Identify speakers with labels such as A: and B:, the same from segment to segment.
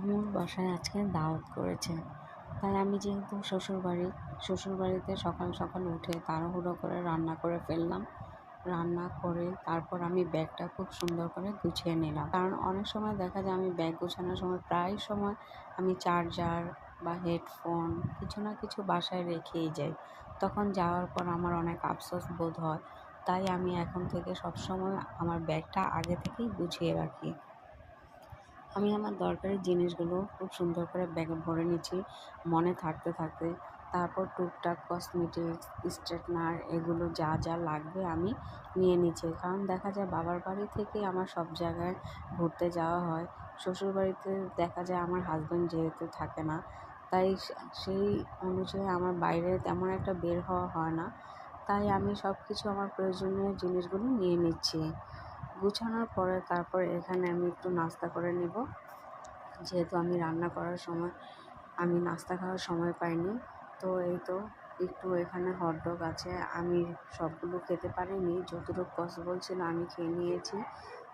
A: আমার বাসায় আজকে দাওয়াত করেছে, তাই আমি যেহেতু শ্বশুরবাড়িতে সকাল সকাল উঠে তাড়াহুড়ো করে রান্না করে ফেললাম। রান্না করে তারপর আমি ব্যাগটা খুব সুন্দর করে গুছিয়ে নিলাম, কারণ অনেক সময় দেখা যায় আমি ব্যাগ গোছানোর সময় প্রায় সময় আমি চার্জার বা হেডফোন কিছু না কিছু বাসায় রেখেই যাই। তখন যাওয়ার পর আমার অনেক আফসোস বোধ হয়। তাই আমি এখন থেকে সবসময় আমার ব্যাগটা আগে থেকেই গুছিয়ে রাখি। আমি আমার দরকারি জিনিসগুলো খুব সুন্দর করে ব্যাগে ভরে নিচ্ছি মনে থাকতে থাকতে। তারপর টুকটাক কসমেটিক্স, স্ট্রেটনার এগুলো যা যা লাগবে আমি নিয়ে নিচ্ছি, কারণ দেখা যায় বাবার বাড়ি থেকে আমার সব জায়গায় ঘুরতে যাওয়া হয়। শ্বশুরবাড়িতে দেখা যায় আমার হাজব্যান্ড যেহেতু থাকে না, তাই সেই অনুযায়ী আমার বাইরে তেমন একটা বের হওয়া হয় না। তাই আমি সব কিছু আমার প্রয়োজনীয় জিনিসগুলো নিয়ে নিচ্ছি। গুছানোর পরে তারপর এখানে আমি একটু নাস্তা করে নেব, যেহেতু আমি রান্না করার সময় আমি নাস্তা খাওয়ার সময় পাইনি। তো এই তো একটু এখানে হটডগ আছে, আমি সবগুলো খেতে পারিনি, যতটুকু পসিবল ছিল আমি খেয়ে নিয়েছি।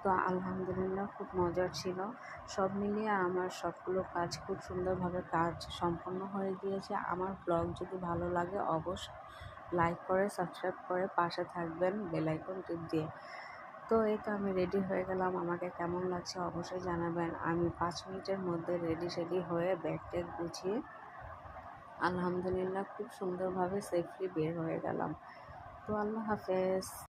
A: তো আলহামদুলিল্লাহ খুব মজার ছিল। সব মিলিয়ে আমার সবগুলো কাজ খুব সুন্দরভাবে কাজ সম্পন্ন হয়ে গিয়েছে। আমার ব্লগ যদি ভালো লাগে অবশ্যই লাইক করে সাবস্ক্রাইব করে পাশে থাকবেন বেল আইকন টিপ দিয়ে। তো এই তো আমি রেডি হয়ে গেলাম, আমাকে কেমন লাগছে অবশ্যই জানাবেন। আমি 5 মিনিটের মধ্যে রেডি সেডি হয়ে ব্যাগ ট্যাগ গুছিয়ে আলহামদুলিল্লাহ খুব সুন্দরভাবে সেফলি বের হয়ে গেলাম। তো আল্লাহ হাফেজ।